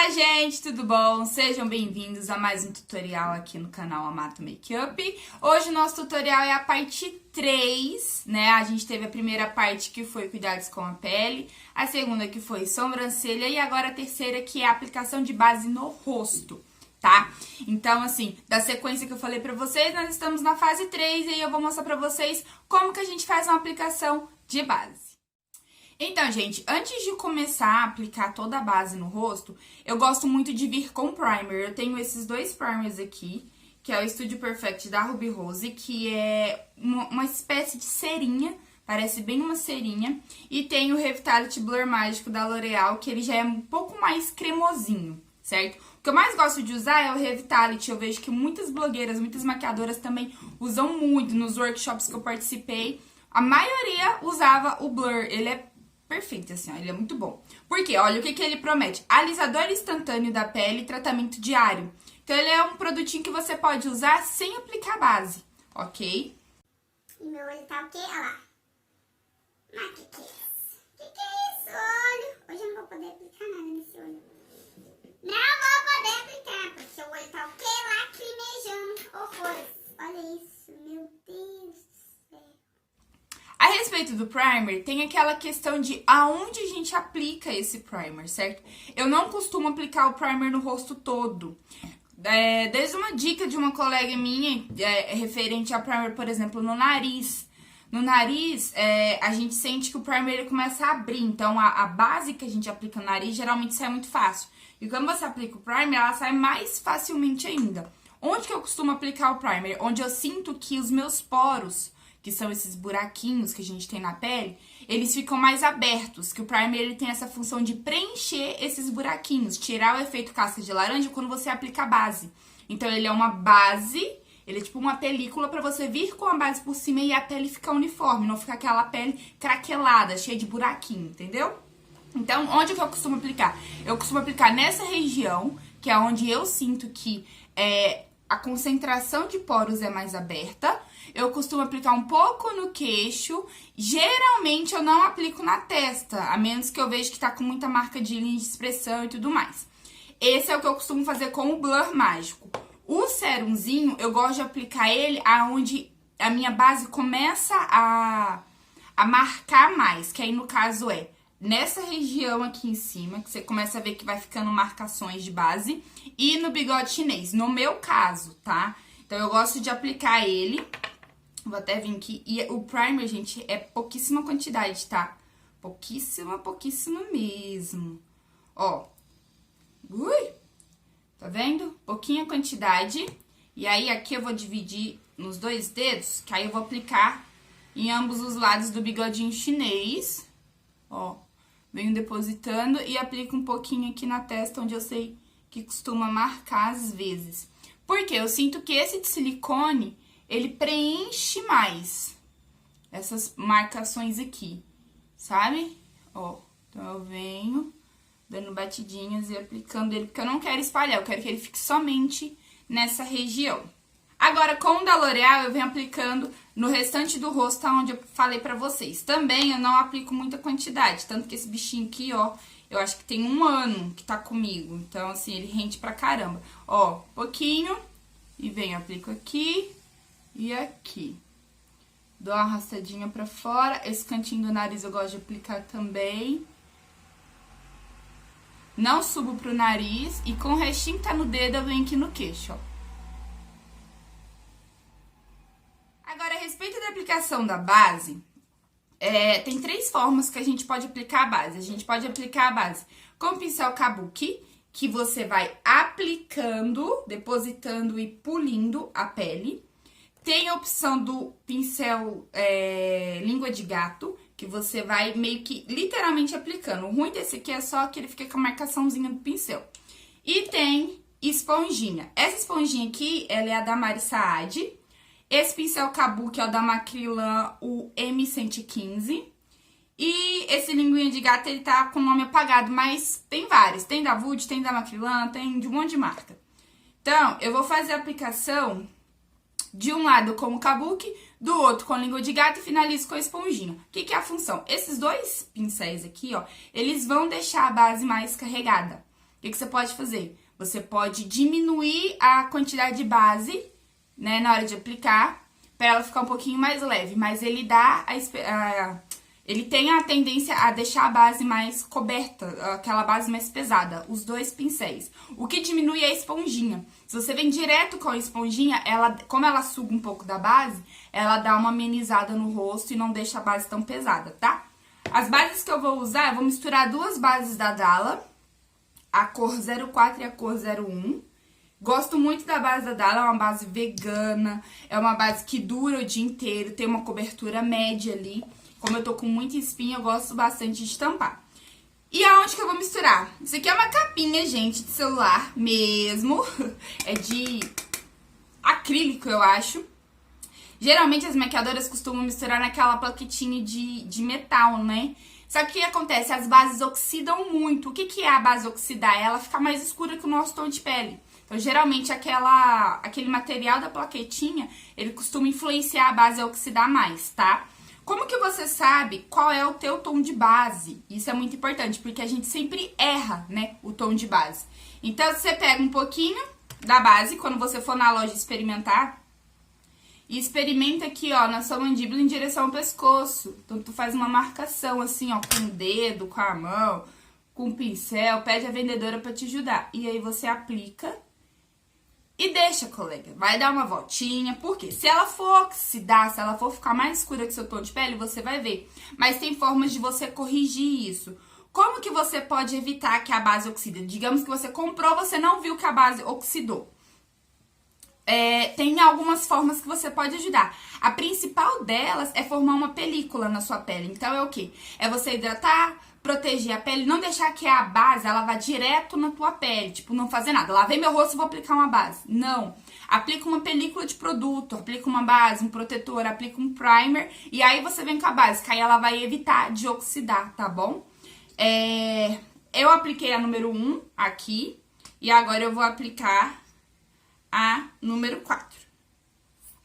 Olá, gente, tudo bom? Sejam bem-vindos a mais um tutorial aqui no canal Amato Makeup. Hoje o nosso tutorial é a parte 3, né? A gente teve a primeira parte que foi cuidados com a pele, a segunda que foi sobrancelha e agora a terceira que é a aplicação de base no rosto, tá? Então, assim, da sequência que eu falei pra vocês, nós estamos na fase 3 e aí eu vou mostrar pra vocês como que a gente faz uma aplicação de base. Então, gente, antes de começar a aplicar toda a base no rosto, eu gosto muito de vir com primer. Eu tenho esses dois primers aqui, que é o Studio Perfect da Ruby Rose, que é uma espécie de cerinha, parece bem uma cerinha. E tem o Revitality Blur Mágico da L'Oreal, que ele já é um pouco mais cremosinho, certo? O que eu mais gosto de usar é o Revitality. Eu vejo que muitas blogueiras, muitas maquiadoras também usam muito nos workshops que eu participei. A maioria usava o Blur, ele é perfeito, assim, ó, ele é muito bom. Porque, olha, o que ele promete? Alisador instantâneo da pele e tratamento diário. Então, ele é um produtinho que você pode usar sem aplicar base, ok? E meu olho tá o quê? Olha lá. Mas que é isso? Que é isso, olho? Hoje eu não vou poder aplicar nada nesse olho. Não vou poder aplicar, porque o olho tá o quê? Lacrimejando. Horrores. Olha isso, meu Deus do céu. A respeito do primer, tem aquela questão de aonde a gente aplica esse primer, certo? Eu não costumo aplicar o primer no rosto todo. Desde uma dica de uma colega minha, referente ao primer, por exemplo, no nariz. No nariz, a gente sente que o primer ele começa a abrir. Então, a base que a gente aplica no nariz geralmente sai muito fácil. E quando você aplica o primer, ela sai mais facilmente ainda. Onde que eu costumo aplicar o primer? Onde eu sinto que os meus poros, que são esses buraquinhos que a gente tem na pele, eles ficam mais abertos, que o primer ele tem essa função de preencher esses buraquinhos, tirar o efeito casca de laranja quando você aplica a base. Então, ele é uma base, ele é tipo uma película pra você vir com a base por cima e a pele ficar uniforme, não ficar aquela pele craquelada, cheia de buraquinho, entendeu? Então, onde que eu costumo aplicar? Eu costumo aplicar nessa região, que é onde eu sinto que a concentração de poros é mais aberta. Eu costumo aplicar um pouco no queixo. Geralmente eu não aplico na testa, a menos que eu veja que tá com muita marca de linha de expressão e tudo mais. Esse é o que eu costumo fazer com o Blur Mágico. O serumzinho, eu gosto de aplicar ele aonde a minha base começa a marcar mais, que aí no caso é nessa região aqui em cima, que você começa a ver que vai ficando marcações de base, e no bigode chinês, no meu caso, tá? Então, eu gosto de aplicar ele. Vou até vir aqui. E o primer, gente, é pouquíssima quantidade, tá? Pouquíssima mesmo. Ó. Ui! Tá vendo? Pouquinha quantidade. E aí, aqui eu vou dividir nos dois dedos, que aí eu vou aplicar em ambos os lados do bigodinho chinês. Ó. Venho depositando e aplico um pouquinho aqui na testa, onde eu sei que costuma marcar às vezes. Porque eu sinto que esse de silicone, ele preenche mais essas marcações aqui, sabe? Ó, então eu venho dando batidinhas e aplicando ele, porque eu não quero espalhar, eu quero que ele fique somente nessa região. Agora, com o da L'Oreal, eu venho aplicando no restante do rosto, onde eu falei pra vocês. Também eu não aplico muita quantidade, tanto que esse bichinho aqui, ó, eu acho que tem 1 ano que tá comigo. Então, assim, ele rende pra caramba. Ó, pouquinho, e venho, aplico aqui e aqui. Dou uma arrastadinha pra fora. Esse cantinho do nariz eu gosto de aplicar também. Não subo pro nariz. E com o restinho que tá no dedo, eu venho aqui no queixo, ó. Agora, a respeito da aplicação da base, tem 3 formas que a gente pode aplicar a base. A gente pode aplicar a base com o pincel Kabuki, que você vai aplicando, depositando e pulindo a pele. Tem a opção do pincel língua de gato, que você vai meio que literalmente aplicando. O ruim desse aqui é só que ele fica com a marcaçãozinha do pincel. E tem esponjinha. Essa esponjinha aqui, ela é a da Mari Saad. Esse pincel Kabuki é o da Macrylan, o M115. E esse linguinha de gato, ele tá com o nome apagado, mas tem vários. Tem da Wood, tem da Macrylan, tem de um monte de marca. Então, eu vou fazer a aplicação de um lado com o Kabuki, do outro com a língua de gato e finalizo com a esponjinha. O que é a função? Esses dois pincéis aqui, ó, eles vão deixar a base mais carregada. o que você pode fazer? Você pode diminuir a quantidade de base, né, na hora de aplicar, para ela ficar um pouquinho mais leve. Mas ele dá ele tem a tendência a deixar a base mais coberta, aquela base mais pesada, os dois pincéis. O que diminui é a esponjinha. Se você vem direto com a esponjinha, como ela suga um pouco da base, ela dá uma amenizada no rosto e não deixa a base tão pesada, tá? As bases que eu vou usar, eu vou misturar duas bases da Dalla, a cor 04 e a cor 01. Gosto muito da base da Dalla, é uma base vegana, é uma base que dura o dia inteiro, tem uma cobertura média ali. Como eu tô com muita espinha, eu gosto bastante de tampar. E aonde que eu vou misturar? Isso aqui é uma capinha, gente, de celular mesmo. É de acrílico, eu acho. Geralmente as maquiadoras costumam misturar naquela plaquetinha de metal, né? Só que o que acontece? As bases oxidam muito. O que é a base oxidar? Ela fica mais escura que o nosso tom de pele. Então, geralmente, aquele material da plaquetinha, ele costuma influenciar a base a oxidar mais, tá? Como que você sabe qual é o teu tom de base? Isso é muito importante, porque a gente sempre erra, né, o tom de base. Então, você pega um pouquinho da base, quando você for na loja experimentar, e experimenta aqui, ó, na sua mandíbula em direção ao pescoço. Então, tu faz uma marcação assim, ó, com o dedo, com a mão, com o pincel, pede a vendedora pra te ajudar. E aí, você aplica e deixa, colega. Vai dar uma voltinha, porque se ela for oxidar, se ela for ficar mais escura que seu tom de pele, você vai ver. Mas tem formas de você corrigir isso. Como que você pode evitar que a base oxide? Digamos que você comprou, você não viu que a base oxidou. Tem algumas formas que você pode ajudar. A principal delas é formar uma película na sua pele. Então, é o quê? É você hidratar, proteger a pele, não deixar que a base, ela vá direto na tua pele. Tipo, não fazer nada. Lavei meu rosto e vou aplicar uma base. Não. Aplica uma película de produto, aplica uma base, um protetor, aplica um primer. E aí, você vem com a base, que aí ela vai evitar de oxidar, tá bom? Eu apliquei a número 1 aqui. E agora eu vou aplicar a número 4.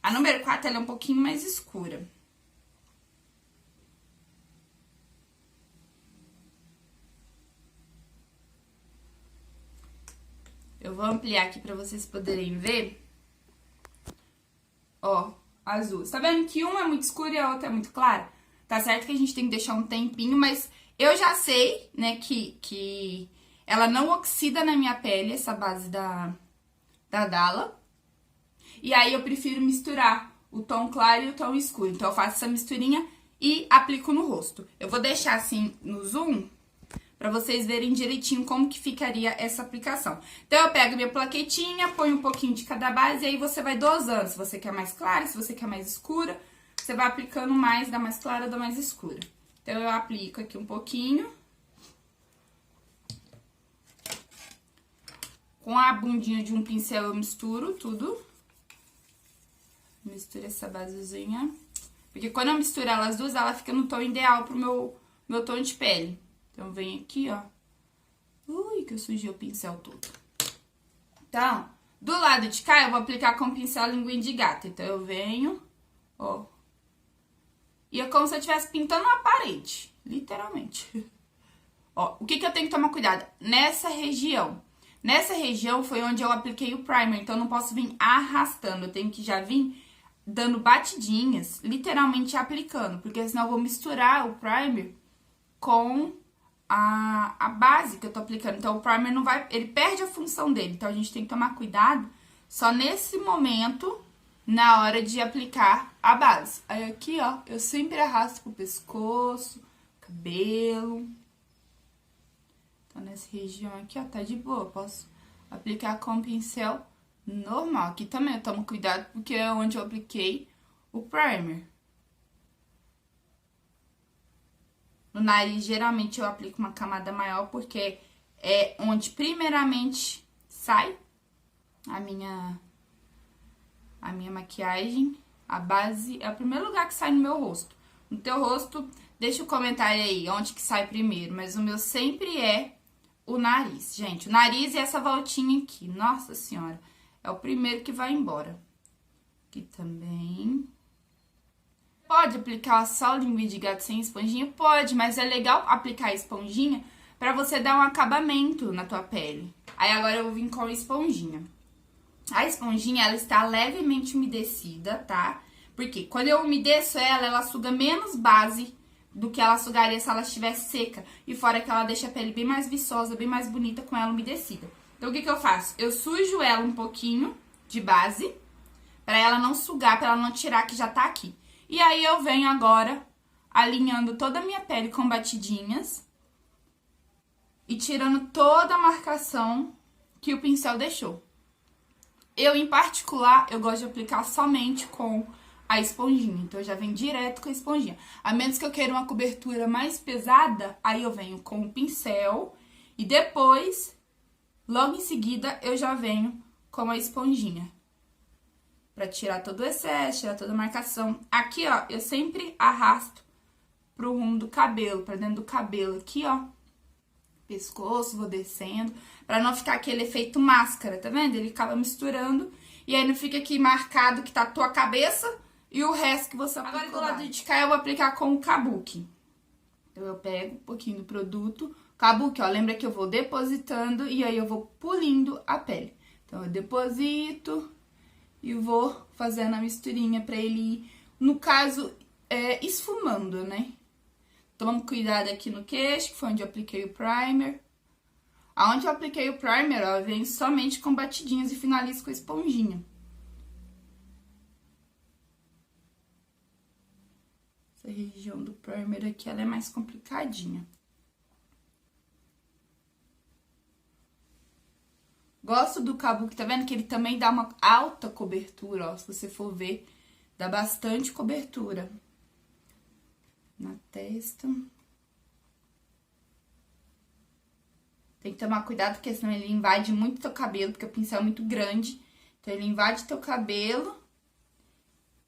A número 4, ela é um pouquinho mais escura. Eu vou ampliar aqui pra vocês poderem ver. Ó, azul. Tá vendo que uma é muito escura e a outra é muito clara? Tá certo que a gente tem que deixar um tempinho, mas eu já sei, né, que ela não oxida na minha pele, essa base da Dalla. E aí, eu prefiro misturar o tom claro e o tom escuro. Então, eu faço essa misturinha e aplico no rosto. Eu vou deixar assim no zoom, pra vocês verem direitinho como que ficaria essa aplicação. Então, eu pego minha plaquetinha, ponho um pouquinho de cada base, e aí você vai dosando. Se você quer mais clara, se você quer mais escura, você vai aplicando mais da mais clara da mais escura. Então, eu aplico aqui um pouquinho. Com a bundinha de um pincel, eu misturo tudo. Misturo essa basezinha. Porque quando eu misturo elas duas, ela fica no tom ideal pro meu tom de pele. Então, vem aqui, ó. Ui, que eu sujei o pincel todo. Então, do lado de cá, eu vou aplicar com o pincel linguinha de gato. Então, eu venho, ó. E é como se eu estivesse pintando uma parede. Literalmente. Ó, o que eu tenho que tomar cuidado? Nessa região. Nessa região foi onde eu apliquei o primer. Então, eu não posso vir arrastando. Eu tenho que já vir dando batidinhas, literalmente aplicando. Porque senão eu vou misturar o primer com a base que eu tô aplicando. Então, o primer não vai... Ele perde a função dele. Então, a gente tem que tomar cuidado só nesse momento, na hora de aplicar a base. Aí, aqui, ó, eu sempre arrasto pro pescoço, cabelo. Então, nessa região aqui, ó, tá de boa. Eu posso aplicar com o pincel normal. Aqui também eu tomo cuidado, porque é onde eu apliquei o primer. No nariz, geralmente, eu aplico uma camada maior, porque é onde, primeiramente, sai a minha maquiagem. A base é o primeiro lugar que sai no meu rosto. No teu rosto, deixa o comentário aí, onde que sai primeiro. Mas o meu sempre é o nariz, gente. O nariz e essa voltinha aqui, nossa senhora, é o primeiro que vai embora. Aqui também... Pode aplicar só linguinha de gato sem esponjinha? Pode, mas é legal aplicar a esponjinha pra você dar um acabamento na tua pele. Aí agora eu vou vir com a esponjinha. A esponjinha, ela está levemente umedecida, tá? Porque quando eu umedeço ela, ela suga menos base do que ela sugaria se ela estivesse seca. E fora que ela deixa a pele bem mais viçosa, bem mais bonita com ela umedecida. Então, o que eu faço? Eu sujo ela um pouquinho de base, pra ela não sugar, pra ela não tirar que já tá aqui. E aí, eu venho agora alinhando toda a minha pele com batidinhas e tirando toda a marcação que o pincel deixou. Eu, em particular, eu gosto de aplicar somente com a esponjinha. Então, eu já venho direto com a esponjinha. A menos que eu queira uma cobertura mais pesada, aí eu venho com o pincel e depois, logo em seguida, eu já venho com a esponjinha. Pra tirar todo o excesso, tirar toda a marcação. Aqui, ó, eu sempre arrasto pro rumo do cabelo, pra dentro do cabelo. Aqui, ó, pescoço, vou descendo, pra não ficar aquele efeito máscara, tá vendo? Ele acaba misturando e aí não fica aqui marcado que tá a tua cabeça e o resto que você aplicou. Agora, do lado de cá, eu vou aplicar com o Kabuki. Então, eu pego um pouquinho do produto. Kabuki, ó, lembra que eu vou depositando e aí eu vou polindo a pele. Então, eu deposito e vou fazendo a misturinha pra ele ir, no caso, esfumando, né? Toma cuidado aqui no queixo, que foi onde eu apliquei o primer. Aonde eu apliquei o primer, ó, eu venho somente com batidinhas e finalizo com a esponjinha. Essa região do primer aqui, ela é mais complicadinha. Gosto do Kabuki, tá vendo? Que ele também dá uma alta cobertura, ó. Se você for ver, dá bastante cobertura. Na testa. Tem que tomar cuidado, porque senão ele invade muito teu cabelo, porque o pincel é muito grande. Então, ele invade teu cabelo.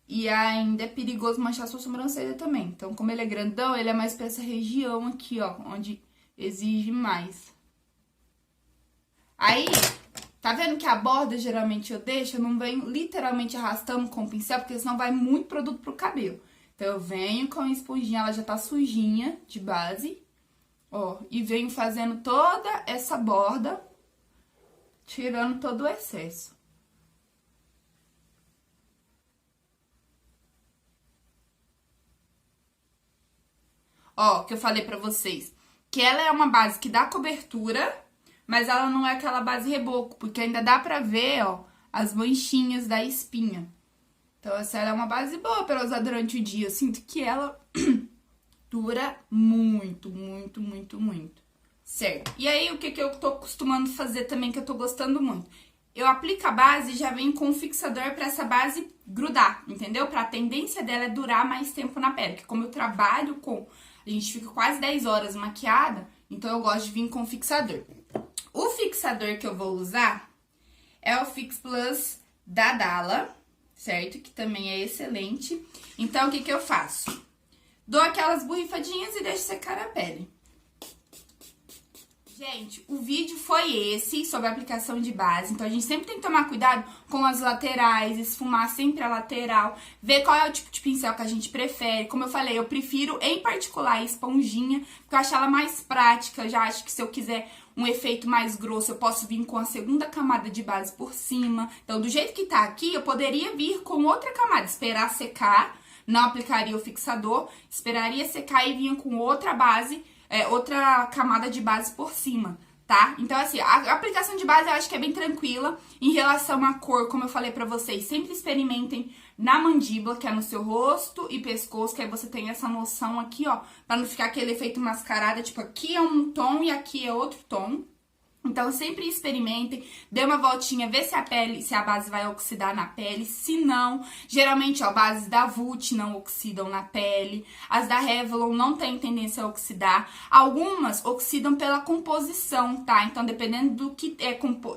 E ainda é perigoso manchar sua sobrancelha também. Então, como ele é grandão, ele é mais pra essa região aqui, ó, onde exige mais. Aí, tá vendo que a borda, geralmente, eu deixo? Eu não venho literalmente arrastando com o pincel, porque senão vai muito produto pro cabelo. Então, eu venho com a esponjinha, ela já tá sujinha de base, ó, e venho fazendo toda essa borda, tirando todo o excesso. Ó, que eu falei pra vocês, que ela é uma base que dá cobertura, mas ela não é aquela base reboco, porque ainda dá pra ver, ó, as manchinhas da espinha. Então, essa é uma base boa pra usar durante o dia. Eu sinto que ela dura muito, muito, muito, muito. Certo? E aí, o que eu tô acostumando fazer também, que eu tô gostando muito? Eu aplico a base e já venho com um fixador pra essa base grudar, entendeu? Pra tendência dela é durar mais tempo na pele. Porque como eu trabalho com... A gente fica quase 10 horas maquiada, então eu gosto de vir com fixador. O fixador que eu vou usar é o Fix Plus da Dalla, certo? Que também é excelente. Então, o que eu faço? Dou aquelas borrifadinhas e deixo secar a pele. Gente, o vídeo foi esse, sobre a aplicação de base. Então, a gente sempre tem que tomar cuidado com as laterais, esfumar sempre a lateral, ver qual é o tipo de pincel que a gente prefere. Como eu falei, eu prefiro, em particular, a esponjinha, porque eu acho ela mais prática. Eu já acho que se eu quiser um efeito mais grosso, eu posso vir com a segunda camada de base por cima. Então, do jeito que tá aqui, eu poderia vir com outra camada, esperar secar, não aplicaria o fixador, esperaria secar e vinha com outra base, outra camada de base por cima, tá? Então, assim, a aplicação de base eu acho que é bem tranquila. Em relação à cor, como eu falei pra vocês, sempre experimentem na mandíbula, que é no seu rosto e pescoço, que aí você tem essa noção aqui, ó, pra não ficar aquele efeito mascarada, tipo, aqui é um tom e aqui é outro tom. Então, sempre experimentem, dê uma voltinha, vê se a base vai oxidar na pele. Se não, geralmente, ó, bases da Vult não oxidam na pele. As da Revlon não tem tendência a oxidar. Algumas oxidam pela composição, tá? Então, dependendo do que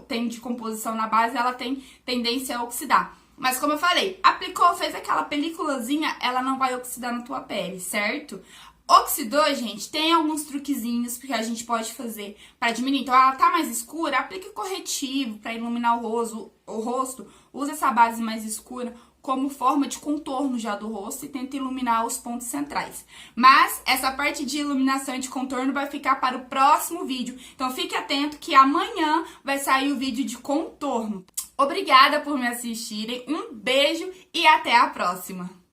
tem de composição na base, ela tem tendência a oxidar. Mas como eu falei, aplicou, fez aquela peliculazinha, ela não vai oxidar na tua pele, certo? Oxidou, gente, tem alguns truquezinhos que a gente pode fazer pra diminuir. Então, ela tá mais escura, aplique corretivo pra iluminar o rosto. Usa essa base mais escura, como forma de contorno já do rosto e tenta iluminar os pontos centrais. Mas essa parte de iluminação e de contorno vai ficar para o próximo vídeo. Então fique atento que amanhã vai sair o vídeo de contorno. Obrigada por me assistirem, um beijo e até a próxima!